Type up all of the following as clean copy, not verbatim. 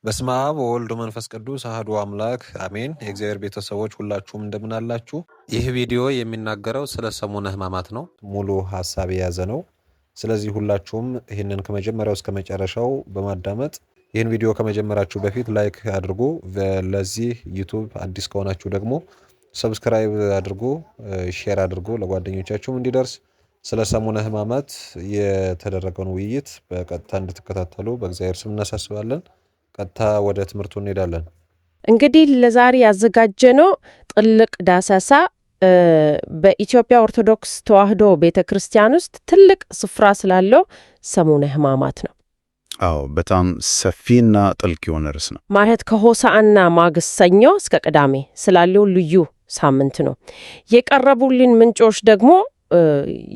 በስመ አብ ወወልድ ወመንፈስ ቅዱስ አሐዱ አምላክ አሜን። የእግዚአብሔር ቤተሰቦች ሁላችሁም እንደምን አላችሁ? ይህ ቪዲዮ የሚናገረው ስለ ሰሙነ ሕማማት ነው። ሙሉ ሐሳብ የያዘ ነው። ስለዚህ ሁላችሁም ይህንን ከመጀመሪያው እስከ መጨረሻው በማዳመጥ ይህን ቪዲዮ ከመጀመራችሁ በፊት ላይክ አድርጉ። ለዚህ ዩቲዩብ አዲስ ከሆናችሁ ደግሞ ሰብስክራይብ አድርጉ፣ ሼር አድርጉ ለጓደኞቻችሁም እንዲደርስ። ስለ ሰሙነ ሕማማት የተደረገውን ውይይት በቀጥታ እንድትከታተሉ በእግዚአብሔር ስም እናሳስባለን። ቀጥታ ወደ ትምህርቱ እንሄዳለን። እንግዲህ ለዛሬ ያዘጋጀነው ጥልቅ ዳሰሳ በኢትዮጵያ ኦርቶዶክስ ተዋሕዶ ቤተክርስቲያን ውስጥ ትልቅ ስፍራ ስላለው ሰሙነ ሕማማት ነው። አዎ፣ በጣም ሰፊና ጥልቅ የሆነ ርዕስ ነው። ማለት ከሆሳዕና ማግስት ሰኞ እስከ ቅዳሜ ስላለው ልዩ ሳምንት ነው። የቀረቡልን ምንጮች ደግሞ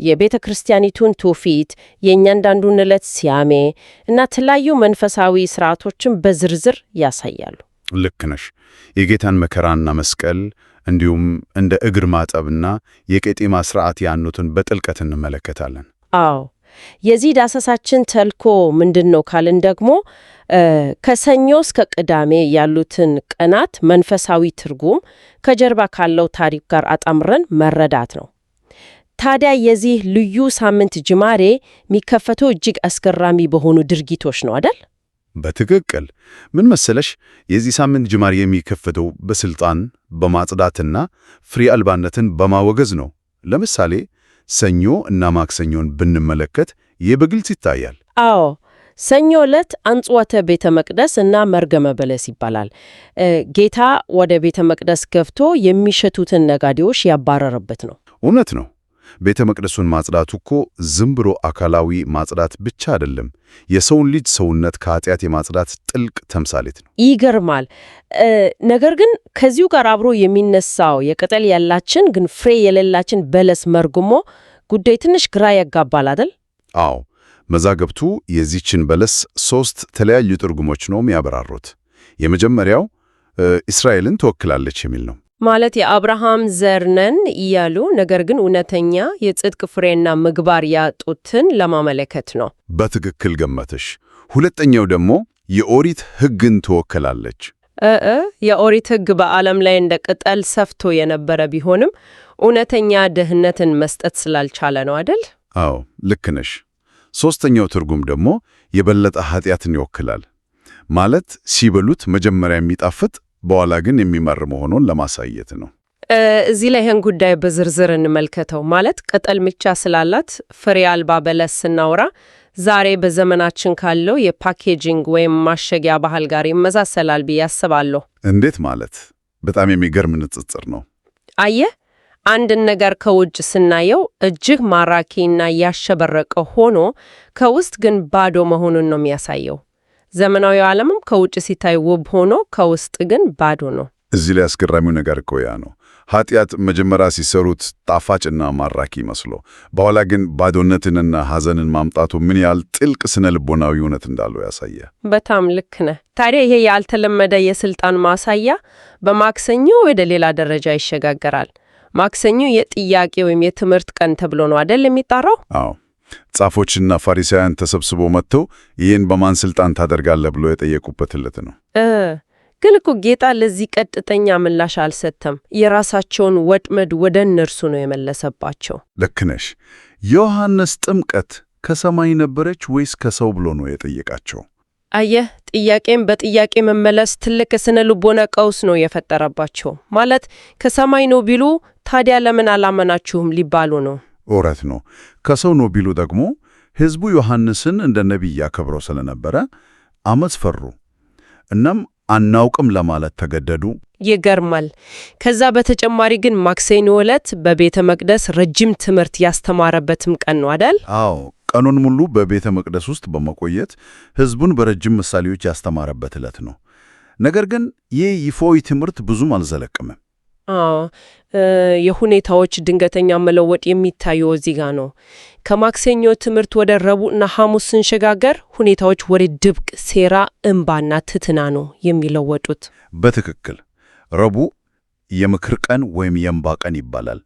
የቤተ ክርስቲያኒቱን ትውፊት፣ የእያንዳንዱን ዕለት ሲያሜ እና የተለያዩ መንፈሳዊ ስርዓቶችን በዝርዝር ያሳያሉ። ልክ ነሽ። የጌታን መከራና መስቀል እንዲሁም እንደ እግር ማጠብና የቄጤማ ስርዓት ያኑትን በጥልቀት እንመለከታለን። አዎ፣ የዚህ ዳሰሳችን ተልኮ ምንድን ነው ካልን ደግሞ ከሰኞ እስከ ቅዳሜ ያሉትን ቀናት መንፈሳዊ ትርጉም ከጀርባ ካለው ታሪክ ጋር አጣምረን መረዳት ነው። ታዲያ የዚህ ልዩ ሳምንት ጅማሬ የሚከፈተው እጅግ አስገራሚ በሆኑ ድርጊቶች ነው አይደል? በትክክል። ምን መሰለሽ፣ የዚህ ሳምንት ጅማሬ የሚከፈተው በስልጣን በማጽዳትና ፍሬ አልባነትን በማወገዝ ነው። ለምሳሌ ሰኞ እና ማክሰኞን ብንመለከት ይህ በግልጽ ይታያል። አዎ፣ ሰኞ ዕለት አንጽሖተ ቤተ መቅደስ እና መርገመ በለስ ይባላል። ጌታ ወደ ቤተ መቅደስ ገብቶ የሚሸቱትን ነጋዴዎች ያባረረበት ነው። እውነት ነው። ቤተ መቅደሱን ማጽዳቱ እኮ ዝም ብሎ አካላዊ ማጽዳት ብቻ አይደለም፣ የሰውን ልጅ ሰውነት ከኃጢአት የማጽዳት ጥልቅ ተምሳሌት ነው። ይገርማል። ነገር ግን ከዚሁ ጋር አብሮ የሚነሳው የቅጠል ያላችን ግን ፍሬ የሌላችን በለስ መርግሞ ጉዳይ ትንሽ ግራ ያጋባል አይደል? አዎ፣ መዛግብቱ የዚችን በለስ 3 ተለያዩ ትርጉሞች ነው የሚያበራሩት። የመጀመሪያው እስራኤልን ትወክላለች የሚል ነው። ማለት የአብርሃም ዘር ነን እያሉ ነገር ግን እውነተኛ የጽድቅ ፍሬና ምግባር ያጡትን ለማመለከት ነው። በትክክል ገመተሽ። ሁለተኛው ደግሞ የኦሪት ሕግን ትወክላለች። የኦሪት ሕግ በዓለም ላይ እንደ ቅጠል ሰፍቶ የነበረ ቢሆንም እውነተኛ ድህነትን መስጠት ስላልቻለ ነው አይደል? አዎ፣ ልክ ነሽ። ሦስተኛው ትርጉም ደግሞ የበለጠ ኃጢአትን ይወክላል። ማለት ሲበሉት መጀመሪያ የሚጣፍጥ በኋላ ግን የሚመር መሆኑን ለማሳየት ነው። እዚህ ላይ ይህን ጉዳይ በዝርዝር እንመልከተው። ማለት ቅጠል ብቻ ስላላት ፍሬ አልባ በለስ ስናወራ ዛሬ በዘመናችን ካለው የፓኬጂንግ ወይም ማሸጊያ ባህል ጋር ይመሳሰላል ብዬ አስባለሁ። እንዴት ማለት? በጣም የሚገርም ንጽጽር ነው። አየህ፣ አንድን ነገር ከውጭ ስናየው እጅግ ማራኪና ያሸበረቀ ሆኖ ከውስጥ ግን ባዶ መሆኑን ነው የሚያሳየው። ዘመናዊው ዓለምም ከውጭ ሲታይ ውብ ሆኖ ከውስጥ ግን ባዶ ነው። እዚህ ላይ አስገራሚው ነገር እኮ ያ ነው። ኃጢአት መጀመሪያ ሲሰሩት ጣፋጭና ማራኪ መስሎ በኋላ ግን ባዶነትንና ሐዘንን ማምጣቱ ምን ያህል ጥልቅ ስነ ልቦናዊ እውነት እንዳለው ያሳየ። በጣም ልክ ነህ። ታዲያ ይሄ ያልተለመደ የስልጣን ማሳያ በማክሰኞ ወደ ሌላ ደረጃ ይሸጋገራል። ማክሰኞ የጥያቄ ወይም የትምህርት ቀን ተብሎ ነው አይደል የሚጠራው? አዎ፣ ጻፎችና ፋሪሳውያን ተሰብስበው መጥተው ይህን በማን ስልጣን ታደርጋለህ ብሎ የጠየቁበት ዕለት ነው። ግን እኮ ጌታ ለዚህ ቀጥተኛ ምላሽ አልሰጠም። የራሳቸውን ወጥመድ ወደ እነርሱ ነው የመለሰባቸው። ልክ ነሽ። ዮሐንስ ጥምቀት ከሰማይ ነበረች ወይስ ከሰው ብሎ ነው የጠየቃቸው? አየህ፣ ጥያቄም በጥያቄ መመለስ ትልቅ ስነ ልቦና ቀውስ ነው የፈጠረባቸው። ማለት ከሰማይ ነው ቢሉ ታዲያ ለምን አላመናችሁም ሊባሉ ነው። እውነት ነው። ከሰው ነው ቢሉ ደግሞ ሕዝቡ ዮሐንስን እንደ ነቢይ ያከብረው ስለነበረ አመፅ ፈሩ። እናም አናውቅም ለማለት ተገደዱ። ይገርማል። ከዛ በተጨማሪ ግን ማክሰኞ ዕለት በቤተ መቅደስ ረጅም ትምህርት ያስተማረበትም ቀን ነው አይደል? አዎ፣ ቀኑን ሙሉ በቤተ መቅደስ ውስጥ በመቆየት ሕዝቡን በረጅም ምሳሌዎች ያስተማረበት ዕለት ነው። ነገር ግን ይህ ይፋዊ ትምህርት ብዙም አልዘለቅም። የሁኔታዎች ድንገተኛ መለወጥ የሚታየው እዚህ ጋር ነው። ከማክሰኞ ትምህርት ወደ ረቡዕና ሐሙስ ስንሸጋገር ሁኔታዎች ወደ ድብቅ ሴራ፣ እንባና ትትና ነው የሚለወጡት። በትክክል። ረቡዕ የምክር ቀን ወይም የእንባ ቀን ይባላል።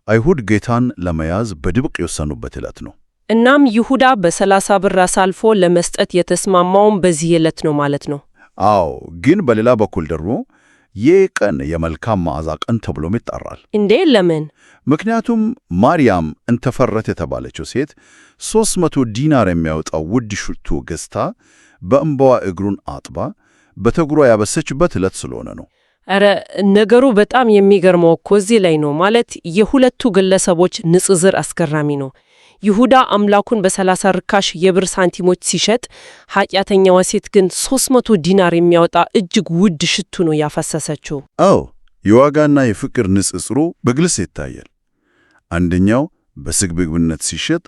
አይሁድ ጌታን ለመያዝ በድብቅ የወሰኑበት ዕለት ነው። እናም ይሁዳ በ30 ብር አሳልፎ ለመስጠት የተስማማውም በዚህ ዕለት ነው ማለት ነው። አዎ፣ ግን በሌላ በኩል ደግሞ ይህ ቀን የመልካም መዓዛ ቀን ተብሎም ይጠራል። እንዴ ለምን? ምክንያቱም ማርያም እንተፈረት የተባለችው ሴት 300 ዲናር የሚያወጣው ውድ ሽቱ ገዝታ በእንባዋ እግሩን አጥባ በተግሯ ያበሰችበት ዕለት ስለሆነ ነው። ኧረ ነገሩ በጣም የሚገርመው እኮ እዚህ ላይ ነው። ማለት የሁለቱ ግለሰቦች ንጽጽር አስገራሚ ነው። ይሁዳ አምላኩን በ30 ርካሽ የብር ሳንቲሞች ሲሸጥ፣ ኃጢአተኛዋ ሴት ግን 300 ዲናር የሚያወጣ እጅግ ውድ ሽቱ ነው ያፈሰሰችው። አዎ፣ የዋጋና የፍቅር ንጽጽሩ በግልጽ ይታያል። አንደኛው በስግብግብነት ሲሸጥ፣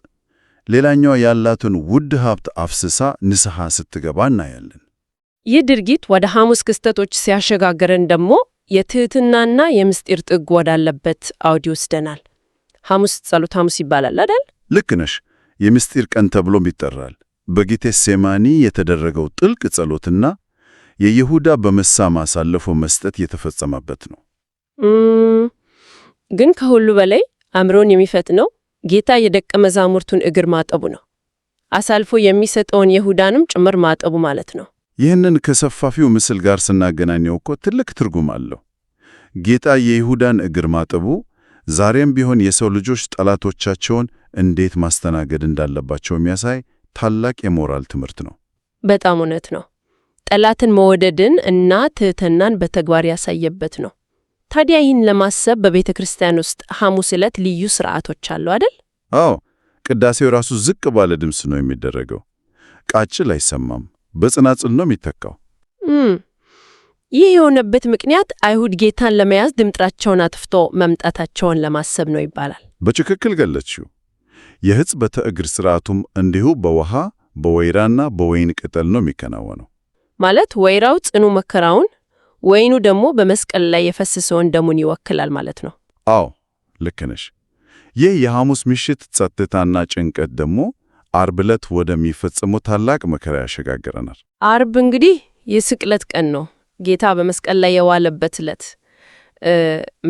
ሌላኛው ያላትን ውድ ሀብት አፍስሳ ንስሐ ስትገባ እናያለን። ይህ ድርጊት ወደ ሐሙስ ክስተቶች ሲያሸጋግረን ደግሞ የትህትናና የምስጢር ጥግ ወዳለበት አውድ ይወስደናል። ሐሙስ ጸሎተ ሐሙስ ይባላል አይደል? ልክ ነሽ። የምስጢር ቀን ተብሎም ይጠራል። በጌቴሴማኒ የተደረገው ጥልቅ ጸሎትና የይሁዳ በመሳም አሳልፎ መስጠት የተፈጸመበት ነው። ግን ከሁሉ በላይ አእምሮን የሚፈትነው ጌታ የደቀ መዛሙርቱን እግር ማጠቡ ነው። አሳልፎ የሚሰጠውን ይሁዳንም ጭምር ማጠቡ ማለት ነው። ይህንን ከሰፋፊው ምስል ጋር ስናገናኘው እኮ ትልቅ ትርጉም አለው። ጌታ የይሁዳን እግር ማጠቡ ዛሬም ቢሆን የሰው ልጆች ጠላቶቻቸውን እንዴት ማስተናገድ እንዳለባቸው የሚያሳይ ታላቅ የሞራል ትምህርት ነው። በጣም እውነት ነው። ጠላትን መወደድን እና ትህትናን በተግባር ያሳየበት ነው። ታዲያ ይህን ለማሰብ በቤተ ክርስቲያን ውስጥ ሐሙስ ዕለት ልዩ ሥርዓቶች አሉ አይደል? አዎ፣ ቅዳሴው ራሱ ዝቅ ባለ ድምፅ ነው የሚደረገው። ቃጭል አይሰማም፣ በጽናጽል ነው የሚተካው። ይህ የሆነበት ምክንያት አይሁድ ጌታን ለመያዝ ድምጣቸውን አጥፍቶ መምጣታቸውን ለማሰብ ነው ይባላል። በትክክል ገለጽሽው። የሕጽበተ እግር ሥርዓቱም እንዲሁ በውሃ በወይራና በወይን ቅጠል ነው የሚከናወነው። ማለት ወይራው ጽኑ መከራውን፣ ወይኑ ደግሞ በመስቀል ላይ የፈሰሰውን ደሙን ይወክላል ማለት ነው። አዎ ልክ ነሽ። ይህ የሐሙስ ምሽት ጸጥታና ጭንቀት ደግሞ ዓርብ ዕለት ወደሚፈጸመው ታላቅ መከራ ያሸጋግረናል። ዓርብ እንግዲህ የስቅለት ቀን ነው፣ ጌታ በመስቀል ላይ የዋለበት ዕለት።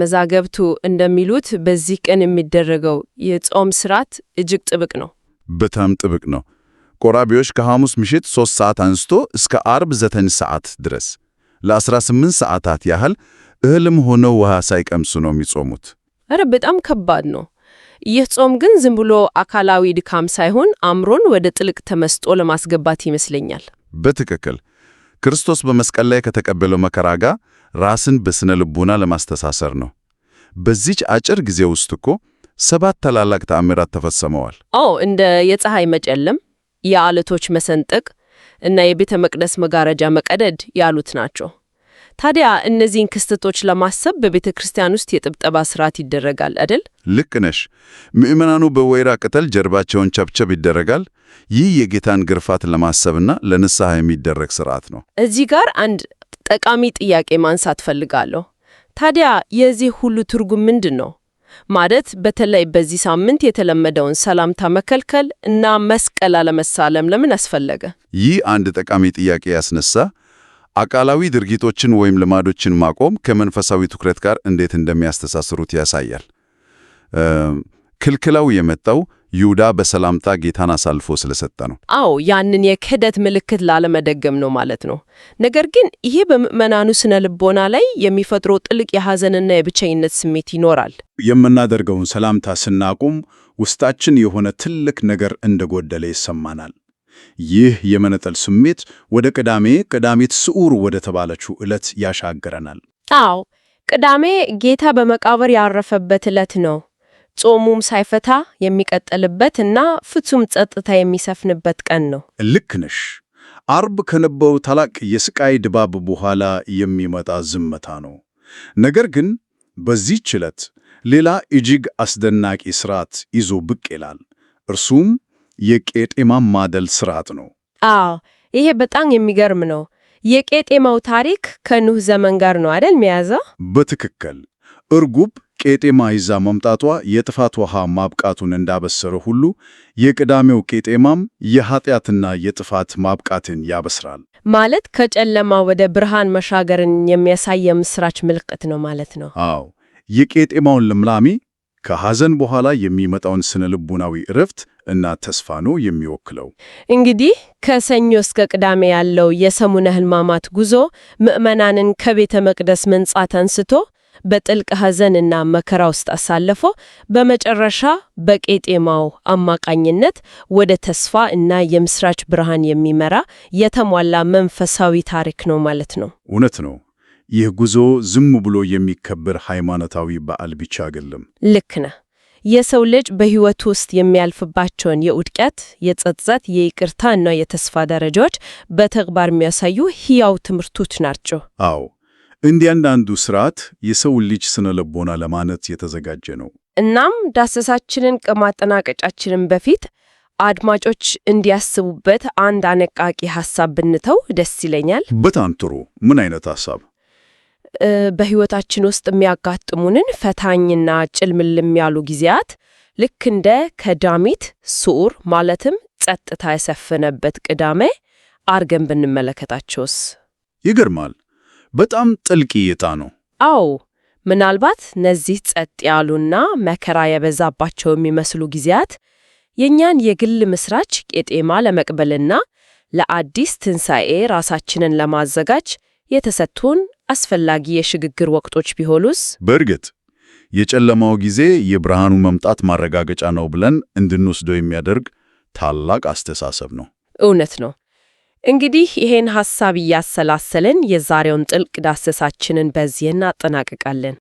መዛገብቱ እንደሚሉት በዚህ ቀን የሚደረገው የጾም ሥርዓት እጅግ ጥብቅ ነው። በጣም ጥብቅ ነው። ቆራቢዎች ከሐሙስ ምሽት 3 ሰዓት አንስቶ እስከ ዓርብ 9 ሰዓት ድረስ ለ18 ሰዓታት ያህል እህልም ሆነ ውሃ ሳይቀምሱ ነው የሚጾሙት። ኧረ በጣም ከባድ ነው። ይህ ጾም ግን ዝም ብሎ አካላዊ ድካም ሳይሆን አእምሮን ወደ ጥልቅ ተመስጦ ለማስገባት ይመስለኛል። በትክክል ክርስቶስ በመስቀል ላይ ከተቀበለው መከራ ጋር ራስን በስነ ልቡና ለማስተሳሰር ነው። በዚች አጭር ጊዜ ውስጥ እኮ 7 ታላላቅ ተአምራት ተፈጽመዋል። እንደ የፀሐይ መጨለም፣ የዓለቶች መሰንጠቅ እና የቤተ መቅደስ መጋረጃ መቀደድ ያሉት ናቸው። ታዲያ እነዚህን ክስተቶች ለማሰብ በቤተ ክርስቲያን ውስጥ የጥብጠባ ሥርዓት ይደረጋል አይደል? ልክ ነሽ። ምእመናኑ በወይራ ቅጠል ጀርባቸውን ቸብቸብ ይደረጋል። ይህ የጌታን ግርፋት ለማሰብና ለንስሐ የሚደረግ ሥርዓት ነው። እዚህ ጋር አንድ ጠቃሚ ጥያቄ ማንሳት ፈልጋለሁ። ታዲያ የዚህ ሁሉ ትርጉም ምንድን ነው? ማለት በተለይ በዚህ ሳምንት የተለመደውን ሰላምታ መከልከል እና መስቀል አለመሳለም ለምን አስፈለገ? ይህ አንድ ጠቃሚ ጥያቄ ያስነሳ። አካላዊ ድርጊቶችን ወይም ልማዶችን ማቆም ከመንፈሳዊ ትኩረት ጋር እንዴት እንደሚያስተሳስሩት ያሳያል። ክልክላው የመጣው ይሁዳ በሰላምታ ጌታን አሳልፎ ስለሰጠ ነው። ያንን የክህደት ምልክት ላለመደገም ነው ማለት ነው። ነገር ግን ይሄ በምዕመናኑ ስነ ልቦና ላይ የሚፈጥረው ጥልቅ የሐዘንና የብቸኝነት ስሜት ይኖራል። የምናደርገውን ሰላምታ ስናቆም ውስጣችን የሆነ ትልቅ ነገር እንደጎደለ ይሰማናል። ይህ የመነጠል ስሜት ወደ ቀዳሚት ስዑር ወደ ተባለችው ዕለት ያሻገረናል። ቅዳሜ ጌታ በመቃብር ያረፈበት ዕለት ነው። ጾሙም ሳይፈታ የሚቀጥልበት እና ፍጹም ጸጥታ የሚሰፍንበት ቀን ነው። ልክ ነሽ። ዓርብ ከነበረው ታላቅ የስቃይ ድባብ በኋላ የሚመጣ ዝምታ ነው። ነገር ግን በዚህች ዕለት ሌላ እጅግ አስደናቂ ሥርዓት ይዞ ብቅ ይላል። እርሱም የቄጤማ ማደል ሥርዓት ነው። ይሄ በጣም የሚገርም ነው። የቄጤማው ታሪክ ከኑህ ዘመን ጋር ነው አይደል የሚያያዘው? በትክክል እርጉብ ቄጤማ ይዛ መምጣቷ የጥፋት ውሃ ማብቃቱን እንዳበሰረ ሁሉ የቅዳሜው ቄጤማም የኃጢአትና የጥፋት ማብቃትን ያበስራል። ማለት ከጨለማ ወደ ብርሃን መሻገርን የሚያሳይ የምስራች ምልክት ነው ማለት ነው። የቄጤማውን ልምላሜ ከሐዘን በኋላ የሚመጣውን ስነ ልቡናዊ እረፍት እና ተስፋ ነው የሚወክለው። እንግዲህ ከሰኞ እስከ ቅዳሜ ያለው የሰሙነ ሕማማት ጉዞ ምዕመናንን ከቤተ መቅደስ መንጻት አንስቶ በጥልቅ ሐዘን እና መከራ ውስጥ አሳልፎ በመጨረሻ በቄጤማው አማካኝነት ወደ ተስፋ እና የምስራች ብርሃን የሚመራ የተሟላ መንፈሳዊ ታሪክ ነው ማለት ነው። እውነት ነው። ይህ ጉዞ ዝም ብሎ የሚከበር ሃይማኖታዊ በዓል ብቻ አይደለም። ልክ ነህ። የሰው ልጅ በሕይወቱ ውስጥ የሚያልፍባቸውን የውድቀት፣ የጸጸት፣ የይቅርታ እና የተስፋ ደረጃዎች በተግባር የሚያሳዩ ሕያው ትምህርቶች ናቸው። አዎ፣ እንዲያንዳንዱ ሥርዓት የሰው ልጅ ስነ ልቦና ለማነጽ የተዘጋጀ ነው። እናም ዳሰሳችንን ከማጠናቀጫችንን በፊት አድማጮች እንዲያስቡበት አንድ አነቃቂ ሐሳብ ብንተው ደስ ይለኛል። በጣም ጥሩ። ምን አይነት ሐሳብ? በሕይወታችን ውስጥ የሚያጋጥሙንን ፈታኝና ጭልምልም ያሉ ጊዜያት ልክ እንደ ከዳሚት ሱር ማለትም ጸጥታ የሰፈነበት ቅዳሜ አርገን ብንመለከታቸውስ? ይገርማል። በጣም ጥልቅ እይታ ነው። አዎ፣ ምናልባት እነዚህ ጸጥ ያሉና መከራ የበዛባቸው የሚመስሉ ጊዜያት የእኛን የግል ምስራች ቄጤማ ለመቅበልና ለአዲስ ትንሣኤ ራሳችንን ለማዘጋጅ የተሰጡን አስፈላጊ የሽግግር ወቅቶች ቢሆኑስ? በእርግጥ የጨለማው ጊዜ የብርሃኑ መምጣት ማረጋገጫ ነው ብለን እንድንወስደው የሚያደርግ ታላቅ አስተሳሰብ ነው። እውነት ነው። እንግዲህ ይሄን ሐሳብ እያሰላሰልን የዛሬውን ጥልቅ ዳሰሳችንን በዚህ እናጠናቅቃለን።